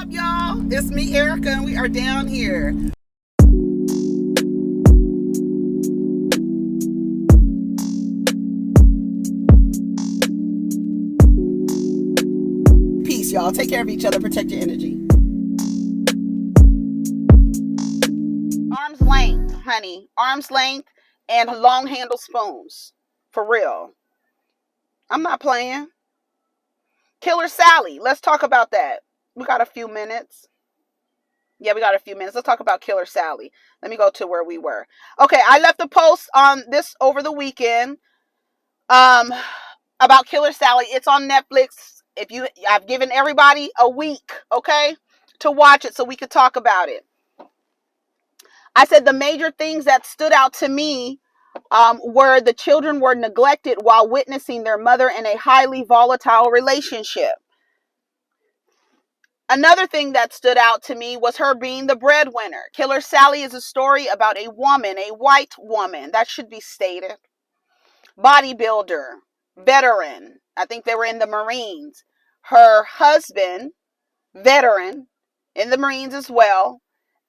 up, y'all? It's me, Erica, and we are down here. Peace, y'all. Take care of each other. Protect your energy. Arm's length, honey. Arm's length and long handle spoons. For real. I'm not playing. Killer Sally. Let's talk about that. We got a few minutes. Yeah, we got a few minutes. Let's talk about Killer Sally. Let me go to where we were. Okay, I left a post on this over the weekend about Killer Sally. It's on Netflix. I've given everybody a week, okay, to watch it so we could talk about it. I said the major things that stood out to me were the children were neglected while witnessing their mother in a highly volatile relationship. Another thing that stood out to me was her being the breadwinner. Killer Sally is a story about a woman, a white woman, that should be stated. Bodybuilder, veteran. I think they were in the Marines. Her husband, veteran, in the Marines as well.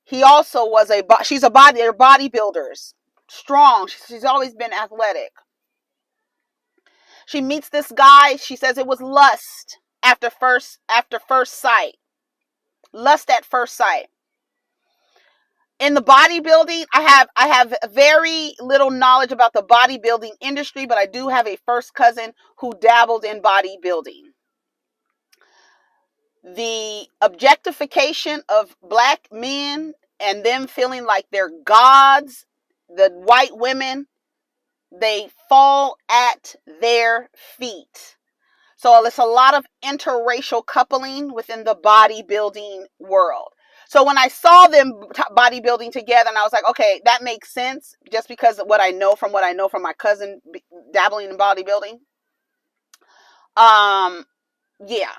He also was they're bodybuilders. Strong. She's always been athletic. She meets this guy. She says it was lust after first sight. Lust at first sight. In the bodybuilding, I have very little knowledge about the bodybuilding industry, but I do have a first cousin who dabbled in bodybuilding. The objectification of black men and them feeling like they're gods, the white women, they fall at their feet. So it's a lot of interracial coupling within the bodybuilding world. So when I saw them bodybuilding together, and I was like, okay, that makes sense just because of what I know from my cousin dabbling in bodybuilding. Yeah.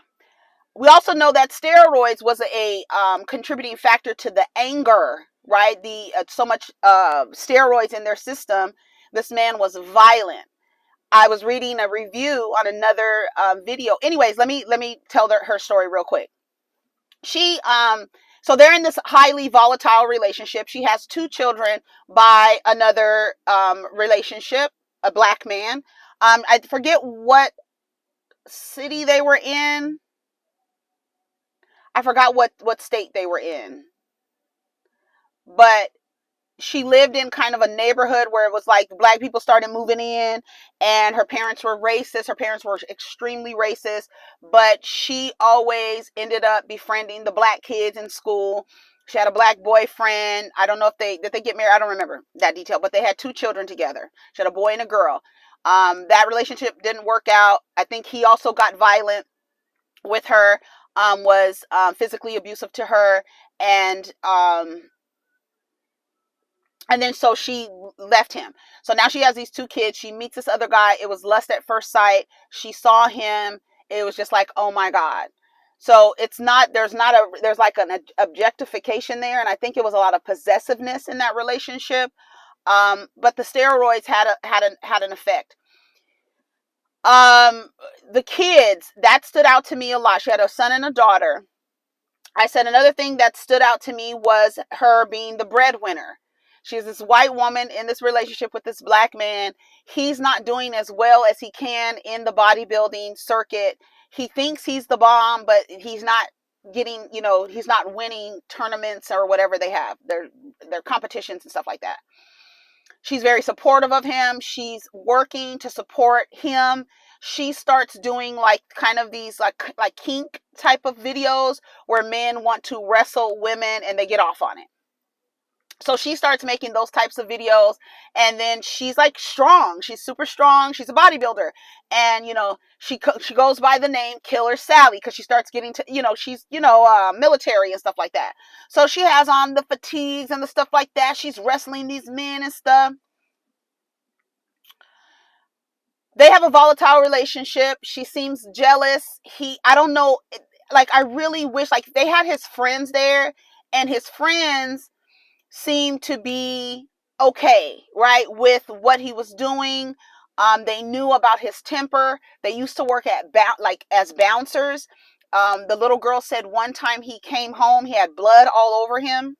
We also know that steroids was a contributing factor to the anger, right? So much steroids in their system. This man was violent. I was reading a review on another video. Anyways, let me tell her story real quick. So they're in this highly volatile relationship. She has 2 children by another relationship, a black man. I forget what city they were in. I forgot what state they were in. But she lived in kind of a neighborhood where it was like black people started moving in and her parents were racist. Her parents were extremely racist, but she always ended up befriending the black kids in school. She had a black boyfriend. I don't know if did they get married? I don't remember that detail, but they had 2 children together. She had a boy and a girl. That relationship didn't work out. I think he also got violent with her, was physically abusive to her, and then so she left him. So now she has these 2 kids. She meets this other guy. It was lust at first sight. She saw him. It was just like, oh my God. So there's like an objectification there. And I think it was a lot of possessiveness in that relationship. But the steroids had an effect. The kids, that stood out to me a lot. She had a son and a daughter. I said another thing that stood out to me was her being the breadwinner. She's this white woman in this relationship with this black man. He's not doing as well as he can in the bodybuilding circuit. He thinks he's the bomb, but he's not getting, he's not winning tournaments or whatever they have. Their competitions and stuff like that. She's very supportive of him. She's working to support him. She starts doing like kind of these like kink type of videos where men want to wrestle women and they get off on it. So she starts making those types of videos, and then she's like strong. She's super strong. She's a bodybuilder, and she goes by the name Killer Sally because she starts getting to she's military and stuff like that. So she has on the fatigues and the stuff like that. She's wrestling these men and stuff. They have a volatile relationship. She seems jealous. I don't know. Like I really wish like they had his friends there, and his friends seemed to be okay, right, with what he was doing. They knew about his temper. They used to work as bouncers. The little girl said one time he came home, he had blood all over him.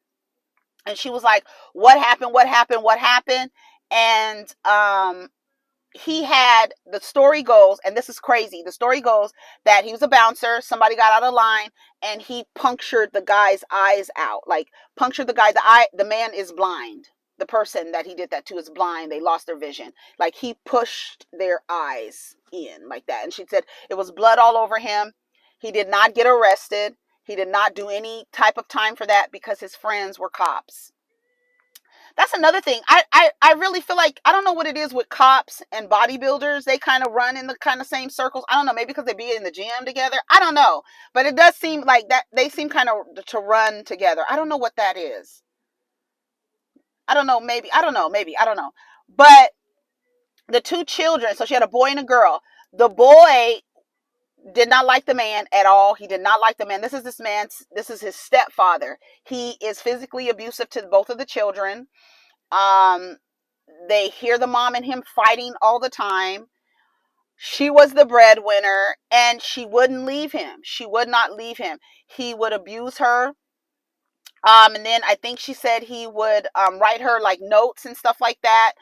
And she was like, what happened? What happened? What happened? And he had, the story goes, and this is crazy, the story goes that he was a bouncer, somebody got out of line, and he punctured the guy's eyes out. Like, punctured the guy's eye. The man is blind. The person that he did that to is blind. They lost their vision. Like, he pushed their eyes in like that. And she said it was blood all over him. He did not get arrested. He did not do any type of time for that because his friends were cops. That's another thing. I really feel like, I don't know what it is with cops and bodybuilders. They kind of run in the kind of same circles. I don't know. Maybe because they be in the gym together. I don't know. But it does seem like that they seem kind of to run together. I don't know what that is. I don't know. Maybe. I don't know. Maybe. I don't know. But the two children, so she had a boy and a girl. The boy did not like the man at all. He did not like the man. This is his stepfather. He is physically abusive to both of the children. They hear the mom and him fighting all the time. She was the breadwinner, and she wouldn't leave him. She would not leave him. He would abuse her. And then I think she said he would write her like notes and stuff like that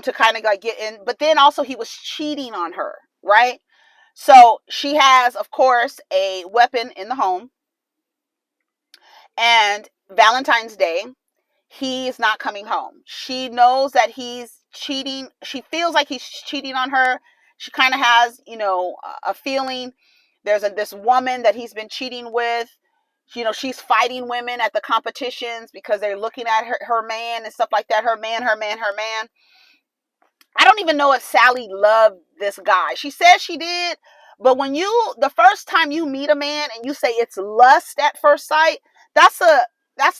to kind of like get in. But then also he was cheating on her, right? So she has, of course, a weapon in the home. And Valentine's Day, he's not coming home. She knows that he's cheating. She feels like he's cheating on her. She kind of has, a feeling. There's this woman that he's been cheating with. She's fighting women at the competitions because they're looking at her man and stuff like that. Her man. I don't even know if Sally loved this guy. She says she did, but the first time you meet a man and you say it's lust at first sight, that's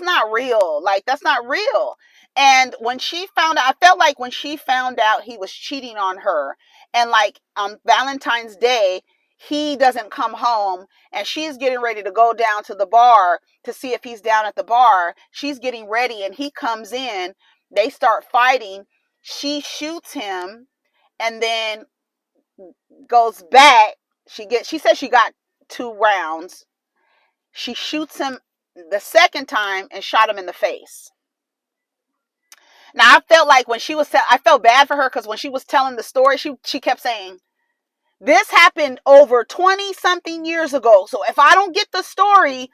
not real. Like, that's not real. And when she found out, I felt like when she found out he was cheating on her, and like on Valentine's Day, he doesn't come home, and she's getting ready to go down to the bar to see if he's down at the bar. She's getting ready, and he comes in. They start fighting. She shoots him and then goes back. She says she got 2 rounds. She shoots him the second time and shot him in the face. Now, I felt like I felt bad for her because when she was telling the story, she kept saying, this happened over 20 something years ago. So if I don't get the story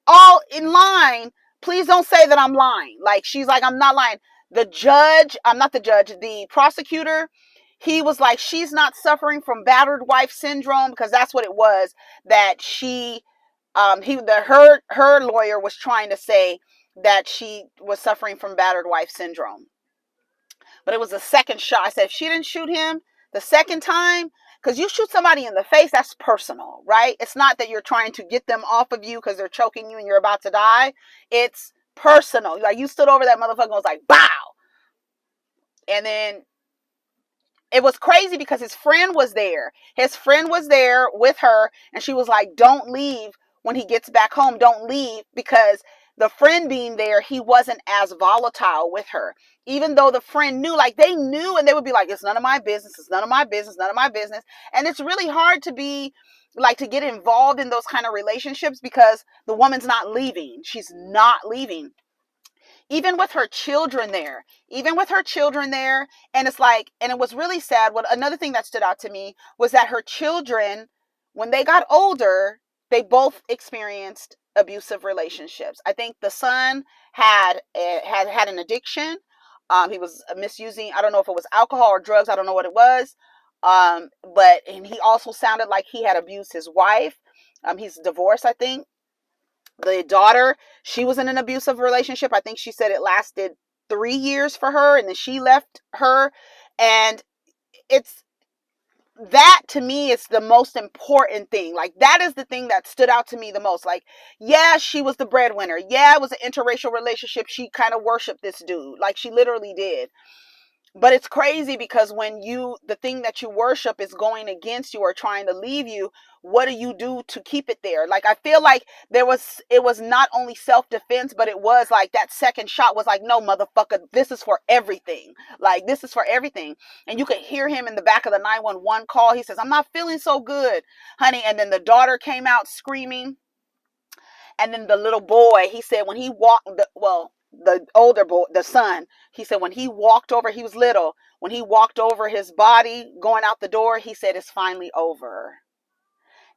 all in line, please don't say that I'm lying. Like, she's like, I'm not lying. The prosecutor, he was like, she's not suffering from battered wife syndrome, because that's what it was, that her lawyer was trying to say that she was suffering from battered wife syndrome. But it was the second shot. I said, if she didn't shoot him the second time, because you shoot somebody in the face, that's personal, right? It's not that you're trying to get them off of you because they're choking you and you're about to die. It's personal. Like, you stood over that motherfucker and was like, bow. And then it was crazy because his friend was there. His friend was there with her, and she was like, don't leave when he gets back home. Don't leave, because the friend being there, he wasn't as volatile with her. Even though the friend knew, like, they knew, and they would be like, it's none of my business. It's none of my business. None of my business. And it's really hard to be like, to get involved in those kind of relationships because the woman's not leaving. She's not leaving. Even with her children there. And it's like, and it was really sad. Another thing that stood out to me was that her children, when they got older, they both experienced abusive relationships. I think the son had an addiction. He was misusing, I don't know if it was alcohol or drugs. I don't know what it was. And he also sounded like he had abused his wife. He's divorced, I think. The daughter, she was in an abusive relationship. I think she said it lasted 3 years for her, and then she left her. And that to me is the most important thing. Like, that is the thing that stood out to me the most. Like, yeah, she was the breadwinner. Yeah, it was an interracial relationship. She kind of worshiped this dude. Like, she literally did. But it's crazy because when the thing that you worship is going against you or trying to leave you, what do you do to keep it there? Like, I feel like it was not only self-defense, but it was like that second shot was like, no, motherfucker, this is for everything. Like, this is for everything. And you could hear him in the back of the 911 call. He says, I'm not feeling so good, honey. And then the daughter came out screaming. And then the little boy, he said when he walked, the older boy, the son, he said when he walked over, he was little, when he walked over his body going out the door, he said it's finally over.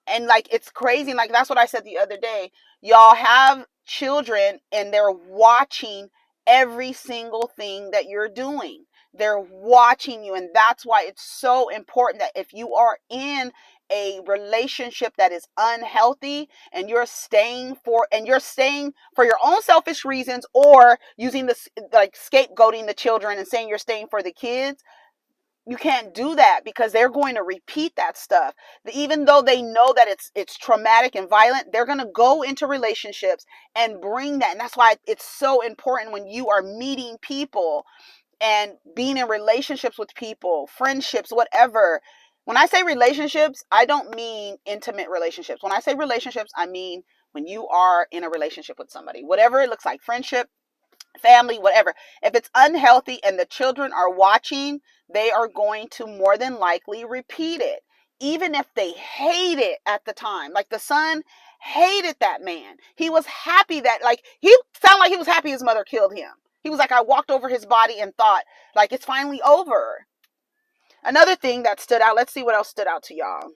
And like, it's crazy. Like, that's what I said the other day. Y'all have children and they're watching every single thing that you're doing. They're watching you. And that's why it's so important that if you are in a relationship that is unhealthy and you're staying for your own selfish reasons, or using this, like, scapegoating the children and saying you're staying for the kids, you can't do that, because they're going to repeat that stuff. Even though they know that it's traumatic and violent, they're going to go into relationships and bring that. And that's why it's so important when you are meeting people and being in relationships with people, friendships, whatever. When I say relationships, I don't mean intimate relationships. When I say relationships, I mean when you are in a relationship with somebody, whatever it looks like, friendship, family, whatever. If it's unhealthy and the children are watching, they are going to more than likely repeat it, even if they hate it at the time. Like, the son hated that man. He was happy that, like, he sounded like he was happy his mother killed him. He was like, I walked over his body and thought, like, it's finally over. Another thing that stood out, let's see what else stood out to y'all.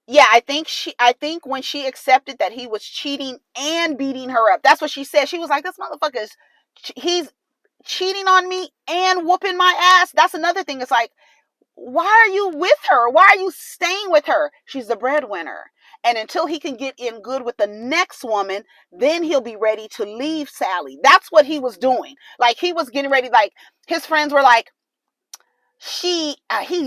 Yeah, I think when she accepted that he was cheating and beating her up, that's what she said. She was like, this motherfucker he's cheating on me and whooping my ass. That's another thing. It's like, why are you with her? Why are you staying with her? She's the breadwinner. And until he can get in good with the next woman, then he'll be ready to leave Sally. That's what he was doing. Like, he was getting ready. Like, his friends were like, he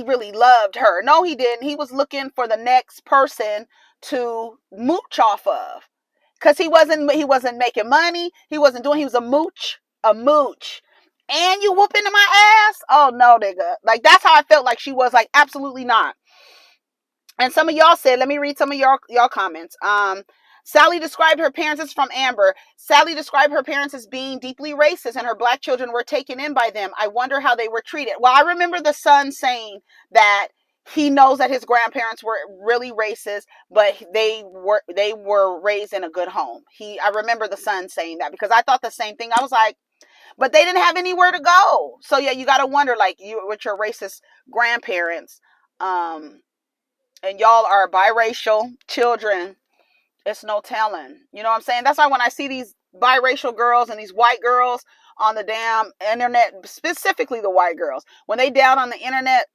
really loved her. No, he didn't. He was looking for the next person to mooch off of, because he wasn't making money. He was a mooch. And you whooping in my ass? Oh no, nigga. Like, that's how I felt like she was. Like, absolutely not. And some of y'all said, let me read some of y'all comments. Sally described her parents, as from Amber. Sally described her parents as being deeply racist, and her black children were taken in by them. I wonder how they were treated. Well, I remember the son saying that he knows that his grandparents were really racist, but they were raised in a good home. I remember the son saying that, because I thought the same thing. I was like, but they didn't have anywhere to go. So yeah, you got to wonder, like, you with your racist grandparents, and y'all are biracial children. It's no telling. You know what I'm saying? That's why when I see these biracial girls and these white girls on the damn internet, specifically the white girls, when they down on the internet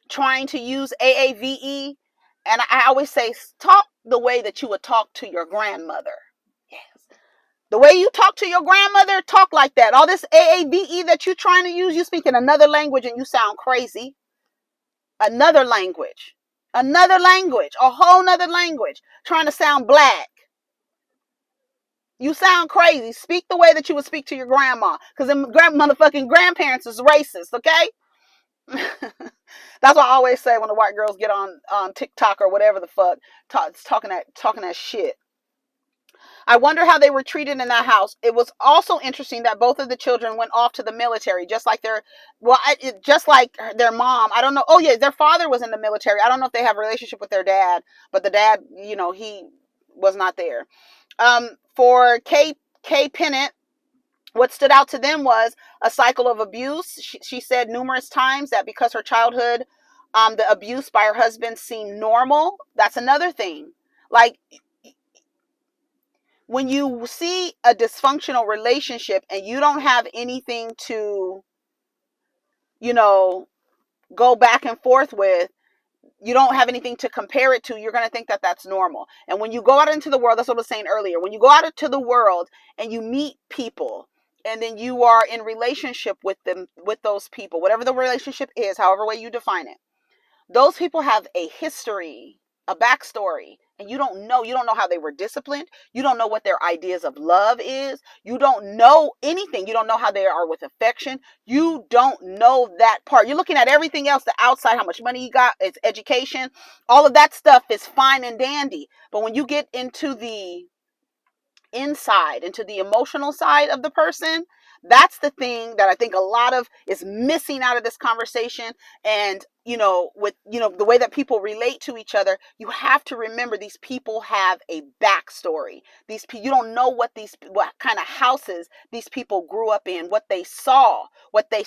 trying to use AAVE, and I always say, talk the way that you would talk to your grandmother. Yes. The way you talk to your grandmother, talk like that. All this AAVE that you're trying to use, you speak in another language and you sound crazy. Another language, a whole nother language, trying to sound black. You sound crazy. Speak the way that you would speak to your grandma, because them motherfucking grandparents is racist, okay? That's what I always say when the white girls get on TikTok or whatever the fuck, talking that shit. I wonder how they were treated in that house. It was also interesting that both of the children went off to the military, just like just like their mom. I don't know. Oh yeah, their father was in the military. I don't know if they have a relationship with their dad, but the dad, he was not there. For Kay Pennant, what stood out to them was a cycle of abuse. She said numerous times that because her childhood, the abuse by her husband seemed normal. That's another thing. Like, when you see a dysfunctional relationship and you don't have anything to, go back and forth with, you don't have anything to compare it to, you're going to think that that's normal. And when you go out into the world, that's what I was saying earlier, when you go out into the world and you meet people, and then you are in relationship with them, with those people, whatever the relationship is, however way you define it, those people have a history, a backstory. And you don't know how they were disciplined. You don't know what their ideas of love is. You don't know anything. You don't know how they are with affection. You don't know that part. You're looking at everything else, the outside, how much money you got, it's education, all of that stuff is fine and dandy. But when you get into the inside, into the emotional side of the person, that's the thing that I think a lot of is missing out of this conversation. And with the way that people relate to each other, you have to remember these people have a backstory. You don't know what kind of houses these people grew up in, what they saw,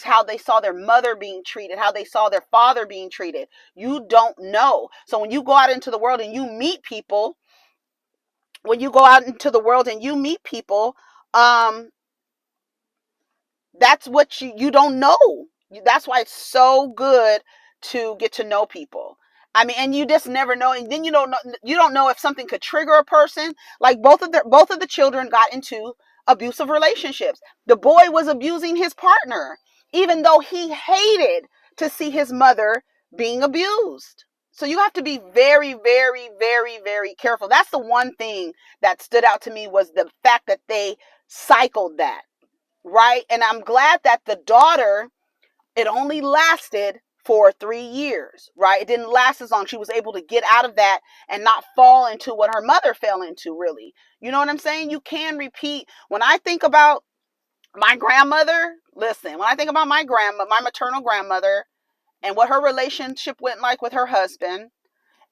how they saw their mother being treated, how they saw their father being treated. You don't know. So when you go out into the world and you meet people, that's what you don't know. That's why it's so good to get to know people. I mean, and you just never know. And then you don't know if something could trigger a person. Like both of the children got into abusive relationships. The boy was abusing his partner, even though he hated to see his mother being abused. So you have to be very, very, very, very careful. That's the one thing that stood out to me, was the fact that they cycled that. Right. And I'm glad that the daughter, it only lasted for 3 years. Right. It didn't last as long. She was able to get out of that and not fall into what her mother fell into, really. You know what I'm saying? You can repeat. When I think about my grandmother, listen, when I think about my maternal grandmother and what her relationship went like with her husband,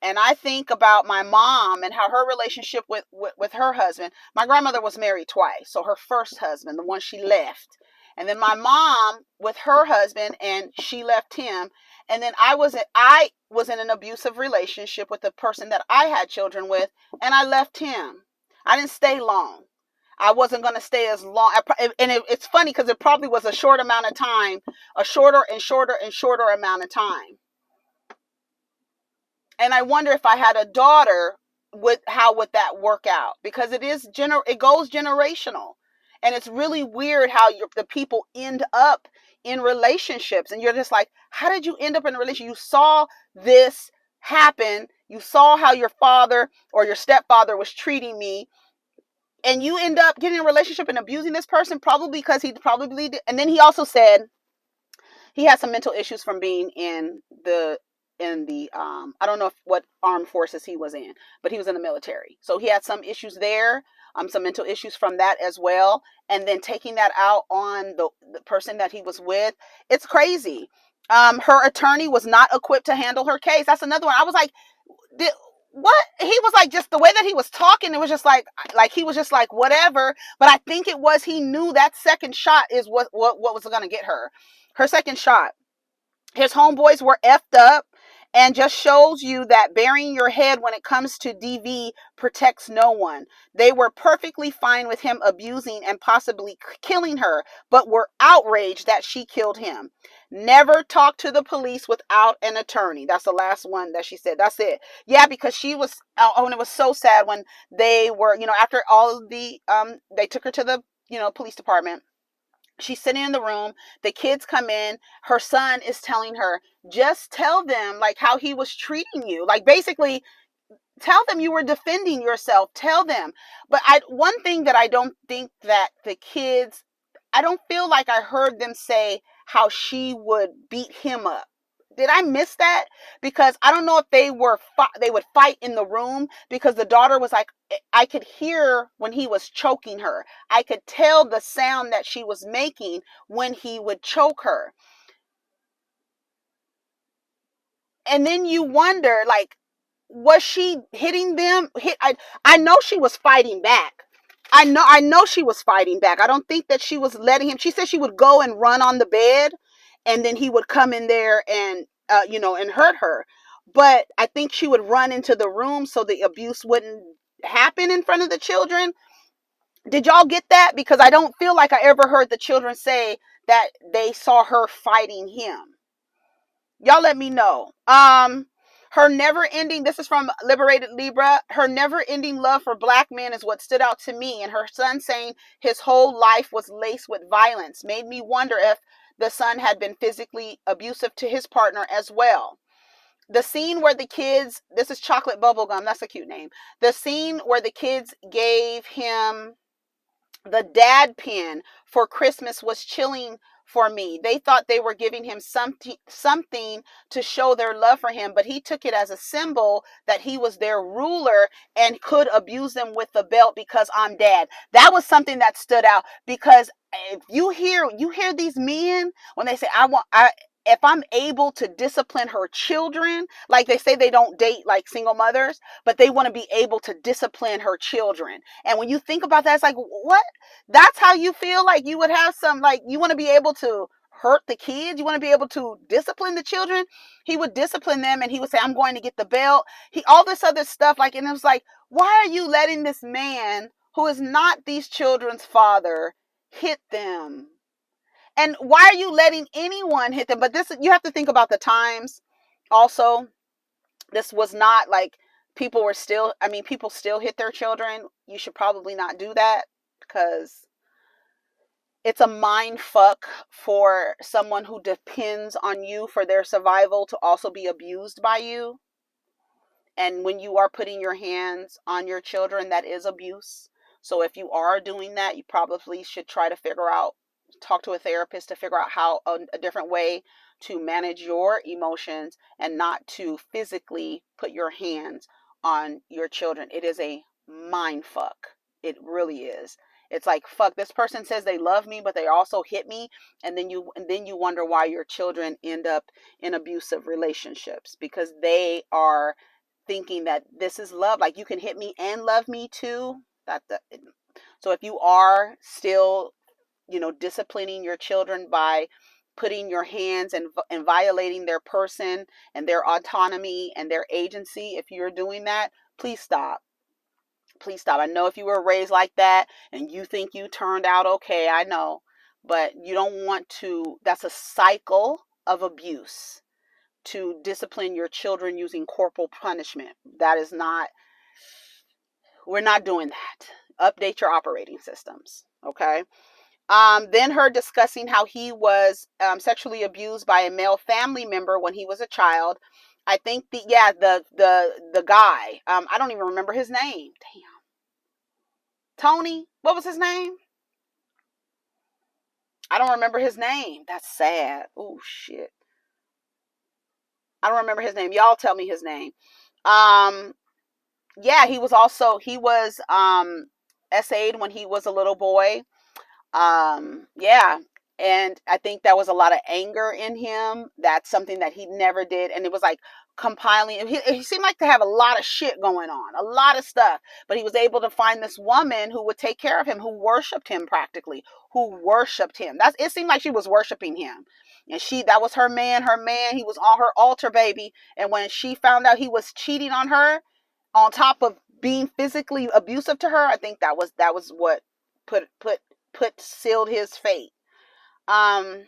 and I think about my mom and how her relationship with her husband. My grandmother was married twice. So her first husband, the one she left. And then my mom with her husband, and she left him. And then I was in an abusive relationship with the person that I had children with, and I left him. I didn't stay long. I wasn't going to stay as long. It's funny because it probably was a short amount of time, a shorter and shorter and shorter amount of time. And I wonder if I had a daughter, how would that work out? Because it goes generational. And it's really weird how the people end up in relationships. And you're just like, how did you end up in a relationship? You saw this happen. You saw how your father or your stepfather was treating me. And you end up getting in a relationship and abusing this person, probably because he probably did. And then he also said he had some mental issues from being in the I don't know what armed forces he was in, but he was in the military. So he had some issues there, some mental issues from that as well. And then taking that out on the person that he was with, it's crazy. Her attorney was not equipped to handle her case. That's another one. I was like, what? He was like, just the way that he was talking, it was just like he was just like, whatever. But I think it was, he knew that second shot is what was going to get her second shot. His homeboys were effed up, and just shows you that burying your head when it comes to DV protects no one. They were perfectly fine with him abusing and possibly killing her, but were outraged that she killed him. Never talk to the police without an attorney. That's the last one that she said. That's it. Yeah, because she was, and it was so sad when they were, after all of the, they took her to the, police department. She's sitting in the room. The kids come in. Her son is telling her, just tell them like how he was treating you. Like basically tell them you were defending yourself. Tell them. But one thing that I don't think that the kids, I don't feel like I heard them say how she would beat him up. Did I miss that? Because I don't know if they would fight in the room, because the daughter was like, I could hear when he was choking her. I could tell the sound that she was making when he would choke her. And then you wonder, like, was she hitting them? I know she was fighting back. I know she was fighting back. I don't think that she was letting him. She said she would go and run on the bed, and then he would come in there and and hurt her. But I think she would run into the room so the abuse wouldn't happen in front of the children. Did y'all get that? Because I don't feel like I ever heard the children say that they saw her fighting him. Y'all let me know. Her never-ending, this is from Liberated Libra, her never-ending love for black men is what stood out to me. And her son saying his whole life was laced with violence made me wonder if the son had been physically abusive to his partner as well. The scene where the kids, this is chocolate bubblegum, that's a cute name. The scene where the kids gave him the dad pin for Christmas was chilling for me. They thought they were giving him something to show their love for him, but he took it as a symbol that he was their ruler and could abuse them with the belt because I'm dad. That was something that stood out, because if you hear these men when they say if I'm able to discipline her children, like they say they don't date like single mothers, but they want to be able to discipline her children. And when you think about that, it's like, what? That's how you feel? Like you would have some, like you want to be able to hurt the kids? You want to be able to discipline the children? He would discipline them and he would say, I'm going to get the belt. All this other stuff. Like, and it was like, why are you letting this man who is not these children's father hit them? And why are you letting anyone hit them? But this, you have to think about the times also. This was not like people still hit their children. You should probably not do that, because it's a mind fuck for someone who depends on you for their survival to also be abused by you. And when you are putting your hands on your children, that is abuse. So if you are doing that, you probably should try to talk to a therapist to figure out how a different way to manage your emotions and not to physically put your hands on your children. It is a mind fuck. It really is. It's like, fuck, this person says they love me, but they also hit me. And then you wonder why your children end up in abusive relationships, because they are thinking that this is love. Like, you can hit me and love me too. So if you are still, disciplining your children by putting your hands and violating their person and their autonomy and their agency, if you're doing that, please stop. Please stop. I know if you were raised like that and you think you turned out okay, I know, but you don't want to. That's a cycle of abuse, to discipline your children using corporal punishment. That is not, we're not doing that. Update your operating systems, okay? Then her discussing how he was sexually abused by a male family member when he was a child. I think the guy, I don't even remember his name. Damn. Tony, what was his name? I don't remember his name. That's sad. Oh shit. I don't remember his name. Y'all tell me his name. Yeah, he was SA'd when he was a little boy. Yeah. And I think that was a lot of anger in him. That's something that he never did. And it was like compiling. He seemed like to have a lot of shit going on, a lot of stuff. But he was able to find this woman who would take care of him, who worshipped him practically, who worshipped him. It seemed like she was worshiping him. And that was her man, he was on her altar, baby. And when she found out he was cheating on her, on top of being physically abusive to her, I think that was what sealed his fate. I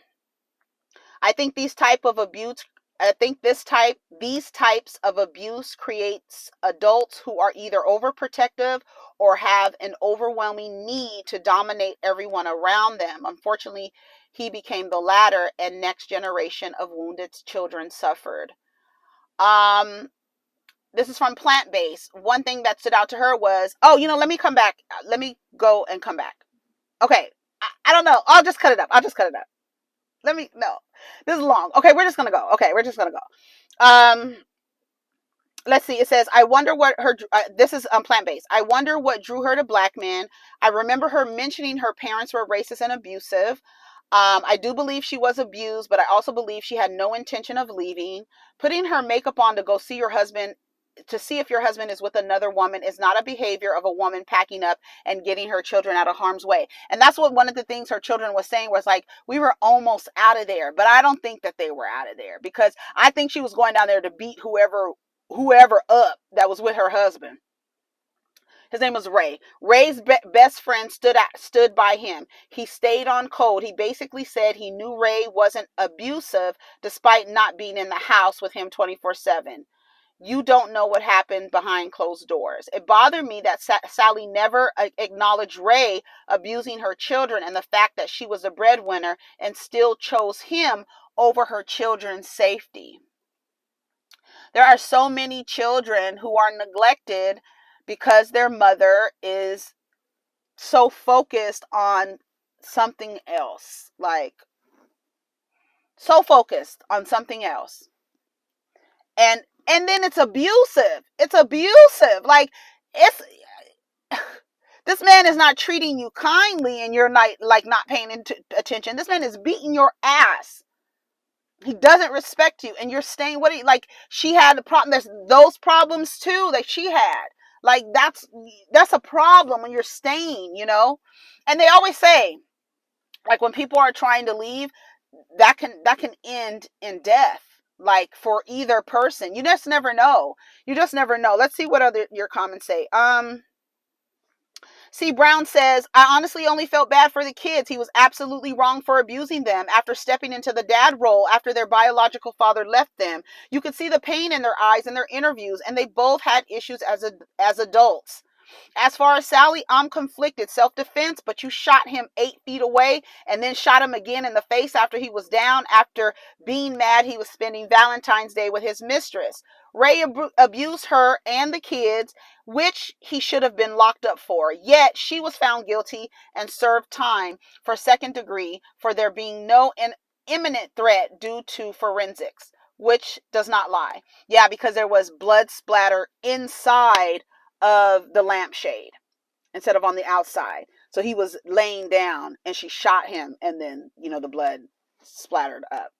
think these types of abuse creates adults who are either overprotective or have an overwhelming need to dominate everyone around them. Unfortunately, he became the latter, and next generation of wounded children suffered. This is from Plant Based. One thing that stood out to her was, let me come back. Let me go and come back. Okay. I don't know. I'll just cut it up. No, this is long. Okay, we're just going to go. Let's see. It says, I wonder what this is plant-based. I wonder what drew her to black men. I remember her mentioning her parents were racist and abusive. I do believe she was abused, but I also believe she had no intention of leaving. Putting her makeup on to go see your husband, to see if your husband is with another woman, is not a behavior of a woman packing up and getting her children out of harm's way. And that's what one of the things her children was saying was like, we were almost out of there. But I don't think that they were out of there, because I think she was going down there to beat whoever up that was with her husband. His name was Ray. Ray's best friend stood by him. He stayed on code. He basically said he knew Ray wasn't abusive despite not being in the house with him 24/7. You don't know what happened behind closed doors. It bothered me that Sally never acknowledged Ray abusing her children and the fact that she was a breadwinner and still chose him over her children's safety. There are so many children who are neglected because their mother is so focused on something else. Like, so focused on something else. And then it's abusive. It's abusive. Like, it's this man is not treating you kindly and you're not paying attention. This man is beating your ass. He doesn't respect you and you're staying. What are you, like, she had the problem. There's those problems too that she had. Like, that's a problem when you're staying, you know? And they always say, like, when people are trying to leave, that can end in death, like, for either person. You just never know. You just never know. Let's see what other your comments say. C. Brown says, I honestly only felt bad for the kids. He was absolutely wrong for abusing them after stepping into the dad role after their biological father left them. You could see the pain in their eyes in their interviews, and they both had issues as adults. As far as Sally, I'm conflicted. Self-defense, but you shot him 8 feet away and then shot him again in the face after he was down, after being mad he was spending Valentine's Day with his mistress. Ray abused her and the kids, which he should have been locked up for. Yet she was found guilty and served time for second degree for there being no imminent threat due to forensics, which does not lie. Yeah, because there was blood splatter inside of the lampshade instead of on the outside. So he was laying down and she shot him, and then, you know, the blood splattered up.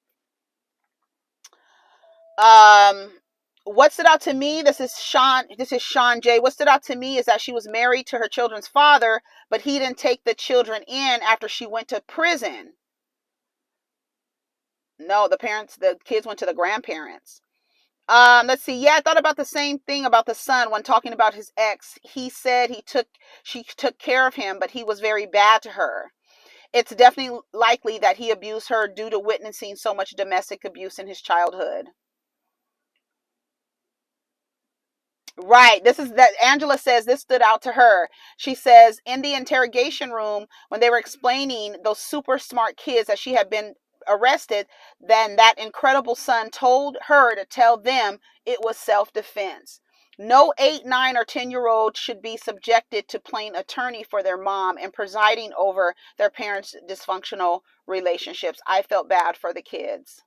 What stood out to me, this is Sean J. What stood out to me is that she was married to her children's father, but he didn't take the children in after she went to prison. No, the kids went to the grandparents. Let's see. Yeah, I thought about the same thing about the son when talking about his ex. He said she took care of him, but he was very bad to her. It's definitely likely that he abused her due to witnessing so much domestic abuse in his childhood. Right. This is that Angela says this stood out to her. She says in the interrogation room when they were explaining those super smart kids that she had been arrested, then that incredible son told her to tell them it was self-defense. No 8, 9, or 10-year-old should be subjected to playing attorney for their mom and presiding over their parents' dysfunctional relationships. I felt bad for the kids.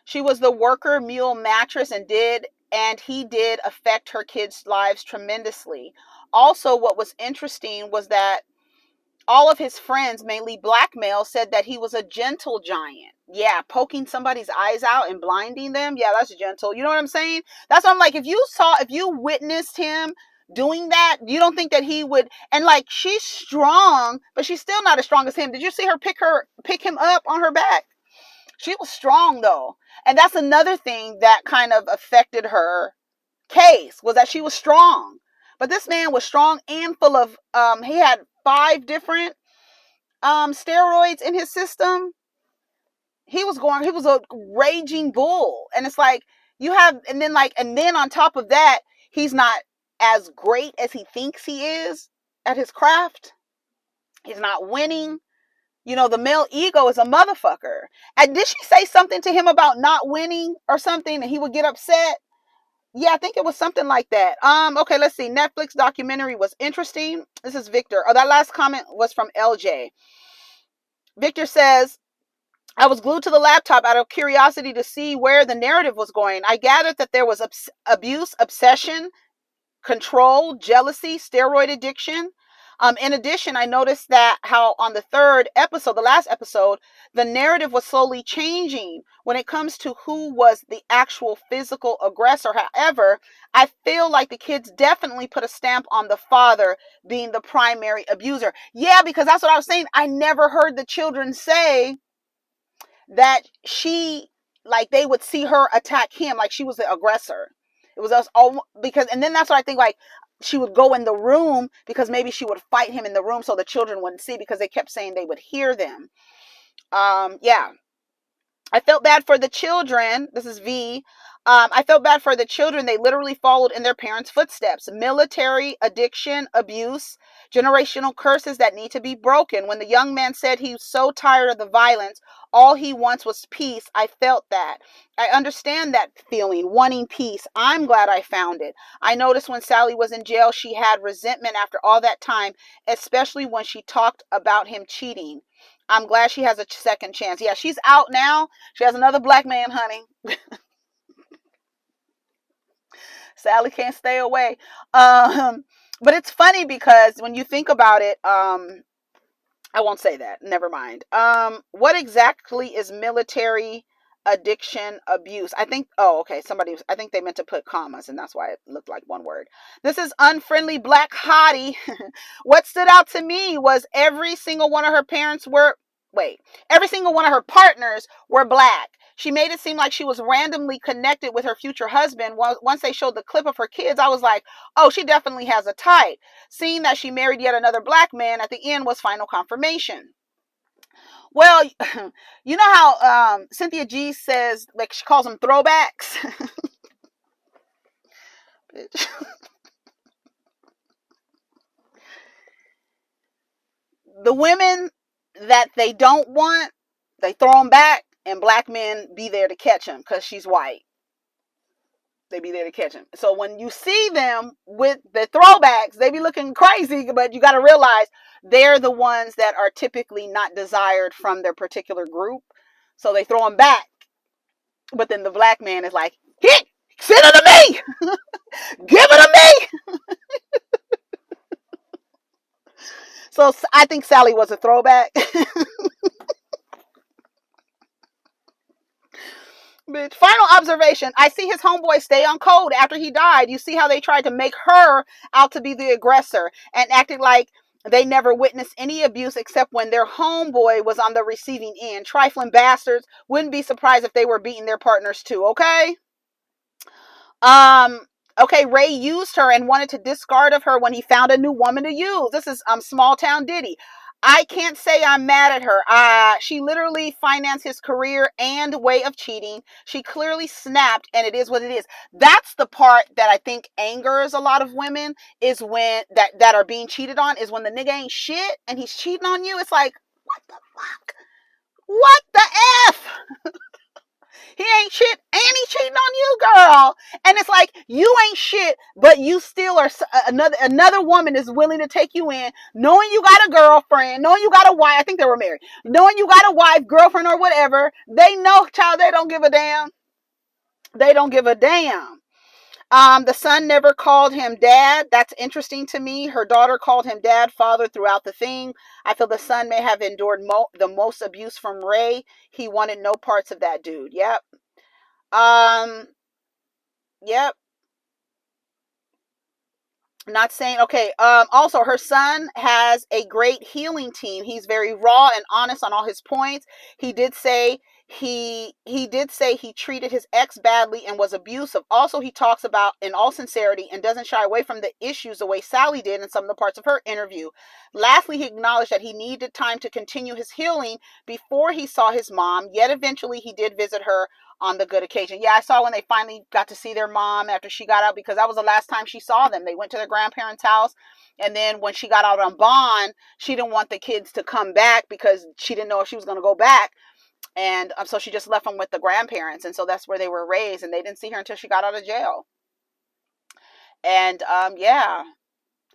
She was the worker mule mattress and he did affect her kids' lives tremendously. Also, what was interesting was that all of his friends, mainly black males, said that he was a gentle giant. Yeah, poking somebody's eyes out and blinding them. Yeah, that's gentle. You know what I'm saying? That's what I'm like. If you witnessed him doing that, you don't think that he would. And like, she's strong, but she's still not as strong as him. Did you see her pick him up on her back? She was strong though. And that's another thing that kind of affected her case, was that she was strong. But this man was strong and full of, he had 5 different steroids in his system. He was a raging bull. And it's like, and then on top of that, he's not as great as he thinks he is at his craft. He's not winning. You know, the male ego is a motherfucker. And did she say something to him about not winning or something and he would get upset? Yeah, I think it was something like that. Okay, let's see. Netflix documentary was interesting. This is Victor. Oh, that last comment was from LJ. Victor says, I was glued to the laptop out of curiosity to see where the narrative was going. I gathered that there was abuse, obsession, control, jealousy, steroid addiction. In addition, I noticed that how on the last episode, the narrative was slowly changing when it comes to who was the actual physical aggressor. However, I feel like the kids definitely put a stamp on the father being the primary abuser. Yeah, because that's what I was saying. I never heard the children say that they would see her attack him like she was the aggressor. It was us all and then that's what I think, like, she would go in the room because maybe she would fight him in the room so the children wouldn't see, because they kept saying they would hear them. Yeah. I felt bad for the children. This is V. I felt bad for the children. They literally followed in their parents' footsteps. Military, addiction, abuse, generational curses that need to be broken. When the young man said he was so tired of the violence, all he wants was peace, I felt that. I understand that feeling, wanting peace. I'm glad I found it. I noticed when Sally was in jail, she had resentment after all that time, especially when she talked about him cheating. I'm glad she has a second chance. Yeah, she's out now. She has another black man, honey. Sally can't stay away. But it's funny because when you think about it, I won't say that. Never mind. What exactly is military addiction abuse? I think, oh, okay. I think they meant to put commas and that's why it looked like one word. This is unfriendly black hottie. What stood out to me was every single one of her partners were black. She made it seem like she was randomly connected with her future husband. Once they showed the clip of her kids, I was like, oh, she definitely has a type. Seeing that she married yet another black man at the end was final confirmation. Well, you know how Cynthia G says, like, she calls them throwbacks? The women that they don't want, they throw them back, and black men be there to catch them because she's white. They be there to catch them. So when you see them with the throwbacks, they be looking crazy, but you got to realize they're the ones that are typically not desired from their particular group. So they throw them back. But then the black man is like, hit, send it to me. Give it to me. So I think Sally was a throwback. Bitch. Final observation. I see his homeboy stay on code after he died. You see how they tried to make her out to be the aggressor and acted like they never witnessed any abuse except when their homeboy was on the receiving end. Trifling bastards. Wouldn't be surprised if they were beating their partners too, okay? Okay, Ray used her and wanted to discard of her when he found a new woman to use. This is Small Town Diddy. I can't say I'm mad at her. She literally financed his career and way of cheating. She clearly snapped, and it is what it is. That's the part that I think angers a lot of women, is when that are being cheated on, is when the nigga ain't shit and he's cheating on you. It's like, what the fuck? What the F? He ain't shit and he's cheating on you, girl. And it's like, you ain't shit, but you still are, another woman is willing to take you in, knowing you got a girlfriend, knowing you got a wife. I think they were married. Knowing you got a wife, girlfriend, or whatever. They know, child, they don't give a damn. They don't give a damn. The son never called him dad. That's interesting to me. Her daughter called him dad, father throughout the thing. I feel the son may have endured the most abuse from Ray. He wanted no parts of that dude. Yep. Yep. Not saying, okay. Also, her son has a great healing team. He's very raw and honest on all his points. He did say he treated his ex badly and was abusive. Also, he talks about in all sincerity and doesn't shy away from the issues the way Sally did in some of the parts of her interview. Lastly, he acknowledged that he needed time to continue his healing before he saw his mom, yet eventually he did visit her on the good occasion. Yeah, I saw when they finally got to see their mom after she got out, because that was the last time she saw them. They went to their grandparents' house, and then when she got out on bond, she didn't want the kids to come back because she didn't know if she was going to go back. And so she just left them with the grandparents. And so that's where they were raised. And they didn't see her until she got out of jail. And yeah.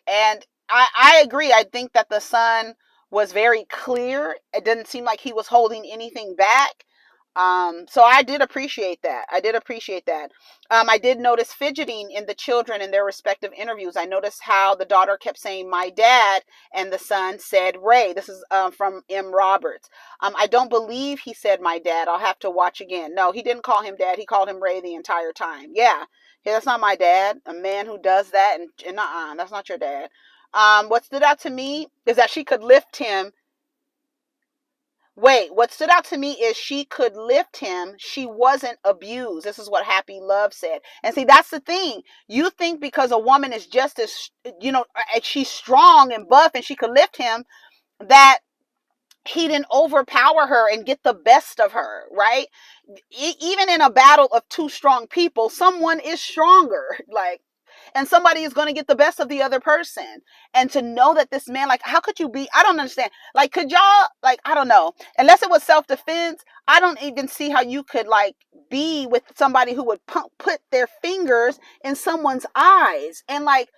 And I agree. I think that the son was very clear. It didn't seem like he was holding anything back. So I did appreciate that. I did notice fidgeting in the children in their respective interviews. I noticed how the daughter kept saying my dad and the son said Ray. This is from M. Roberts. I don't believe he said my dad. I'll have to watch again. No, he didn't call him dad. He called him Ray the entire time. Yeah, that's not my dad. A man who does that, and that's not your dad. What stood out to me is that she could lift him. What stood out to me is she could lift him. She wasn't abused. This is what Happy Love said. And see, that's the thing. You think because a woman is just as, she's strong and buff and she could lift him, that he didn't overpower her and get the best of her, right? Even in a battle of two strong people, someone is stronger, like, and somebody is going to get the best of the other person. And to know that this man, like, how could you be, I don't understand. Like, could y'all, like, I don't know, unless it was self-defense, I don't even see how you could, like, be with somebody who would put their fingers in someone's eyes and, like,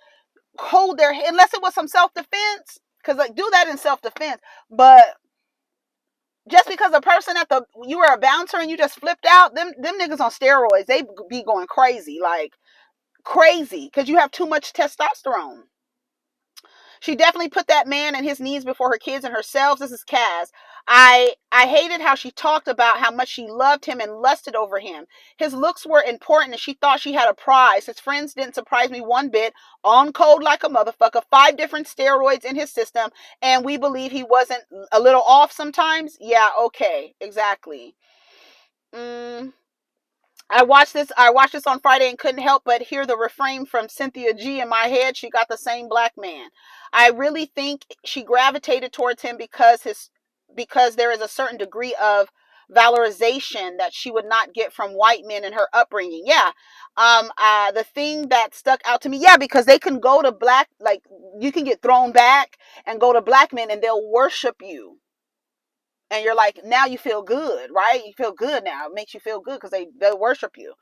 hold their, unless it was some self-defense, because, like, do that in self-defense. But just because a person you were a bouncer and you just flipped out, them niggas on steroids, they be going crazy, like crazy, because you have too much testosterone. She definitely put that man and his needs before her kids and herself. This is Kaz. I hated how she talked about how much she loved him and lusted over him. His looks were important and she thought she had a prize. His friends didn't surprise me one bit. On code like a motherfucker. 5 different steroids in his system. And we believe he wasn't a little off sometimes. Yeah, okay. Exactly. I watched this on Friday and couldn't help but hear the refrain from Cynthia G in my head. She got the same black man. I really think she gravitated towards him because there is a certain degree of valorization that she would not get from white men in her upbringing. Yeah. The thing that stuck out to me, yeah, because they can go to black, like, you can get thrown back and go to black men and they'll worship you. And you're like, now you feel good, right? You feel good now. It makes you feel good because they'll worship you.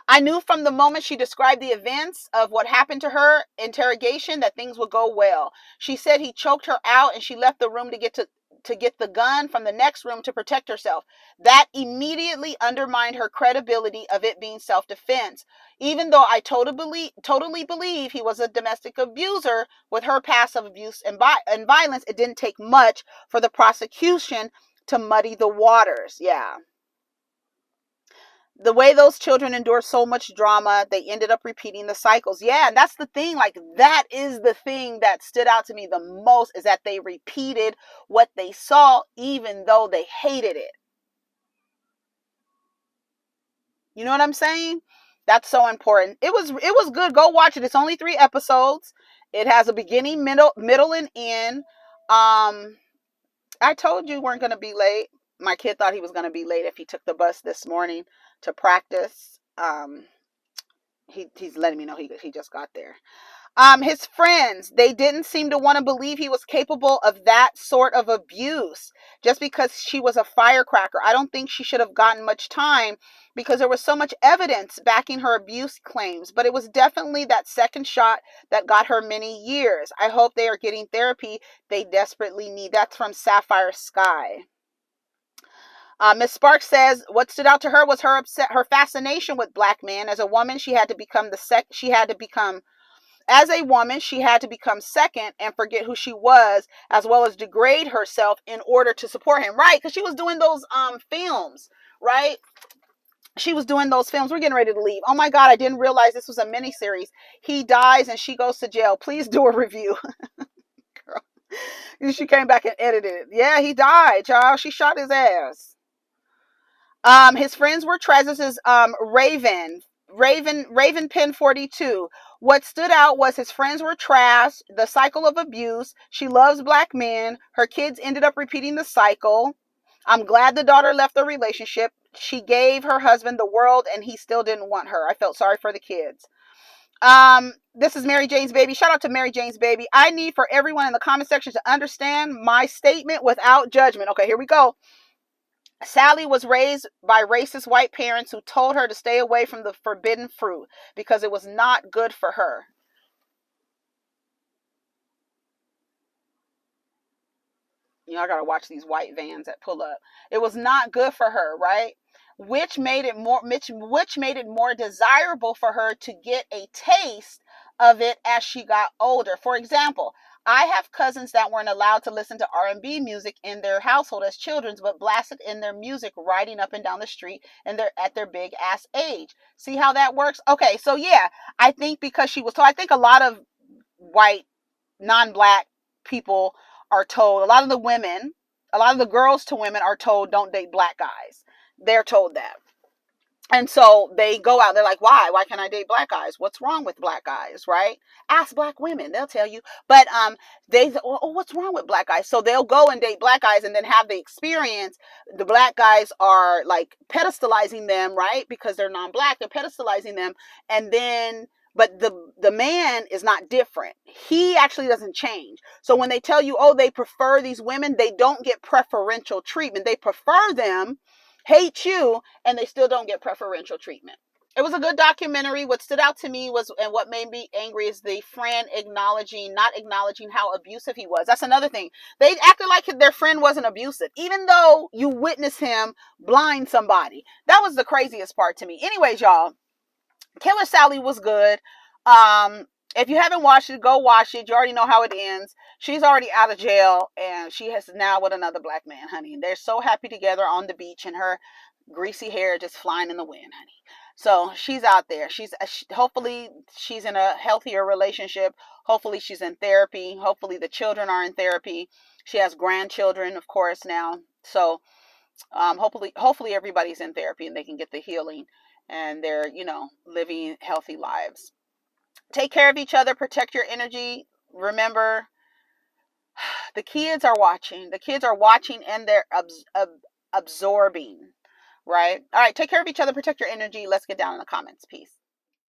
I knew from the moment she described the events of what happened to her interrogation that things would go well. She said he choked her out and she left the room to get the gun from the next room to protect herself. That immediately undermined her credibility of it being self-defense. Even though I totally believe he was a domestic abuser with her past of abuse and violence, it didn't take much for the prosecution to muddy the waters. Yeah. The way those children endure so much drama, they ended up repeating the cycles. Yeah, and that's the thing. Like, that is the thing that stood out to me the most, is that they repeated what they saw, even though they hated it. You know what I'm saying? That's so important. It was good. Go watch it. It's only 3 episodes. It has a beginning, middle, and end. I told you weren't going to be late. My kid thought he was going to be late if he took the bus this morning to practice. He's letting me know he just got there. His friends, they didn't seem to want to believe he was capable of that sort of abuse just because she was a firecracker. I don't think she should have gotten much time because there was so much evidence backing her abuse claims, but it was definitely that second shot that got her many years. I hope they are getting therapy they desperately need. That's from Sapphire Sky. Miss Sparks says what stood out to her was her fascination with black men. As a woman, she had to become as a woman, she had to become second and forget who she was, as well as degrade herself in order to support him. Right? Because she was doing those films, right? She was doing those films. We're getting ready to leave. Oh my God, I didn't realize this was a miniseries. He dies and she goes to jail. Please do a review. Girl. She came back and edited it. Yeah, he died, child. She shot his ass. His friends were treasures. Raven Pen 42. What stood out was his friends were trash, the cycle of abuse. She loves black men. Her kids ended up repeating the cycle. I'm glad the daughter left the relationship. She gave her husband the world and he still didn't want her. I felt sorry for the kids. This is Mary Jane's Baby. Shout out to Mary Jane's Baby. I need for everyone in the comment section to understand my statement without judgment. Okay, here we go. Sally was raised by racist white parents who told her to stay away from the forbidden fruit because it was not good for her. You know, I gotta watch these white vans that pull up. It was not good for her, right? Which made it more desirable for her to get a taste of it as she got older. For example, I have cousins that weren't allowed to listen to R&B music in their household as children, but blasted in their music riding up and down the street and they're at their big ass age. See how that works? Okay, so yeah, I think because she was told, I think a lot of white, non-black people are told, a lot of the girls to women are told don't date black guys. They're told that. And so they go out, they're like, why can't I date black guys? What's wrong with black guys, right? Ask black women, they'll tell you. But they, oh, what's wrong with black guys? So they'll go and date black guys and then have the experience. The black guys are like pedestalizing them, right? Because they're non-black, they're pedestalizing them. And then but the man is not different. He actually doesn't change. So when they tell you, oh, they prefer these women, they don't get preferential treatment. They prefer them, hate you, and they still don't get preferential treatment. It was a good documentary. What stood out to me was, and what made me angry, is the friend not acknowledging how abusive he was. That's another thing. They acted like their friend wasn't abusive, even though you witnessed him blind somebody. That was the craziest part to me. Anyways, y'all, Killer Sally was good. If you haven't watched it, go watch it. You already know how it ends. She's already out of jail, and she has now with another black man, honey. They're so happy together on the beach, and her greasy hair just flying in the wind, honey. So she's out there. Hopefully she's in a healthier relationship. Hopefully she's in therapy. Hopefully the children are in therapy. She has grandchildren, of course, now. So hopefully everybody's in therapy and they can get the healing and they're, living healthy lives. Take care of each other, protect your energy. Remember, the kids are watching. The kids are watching and they're absorbing, right? All right, take care of each other, protect your energy. Let's get down in the comments. Peace.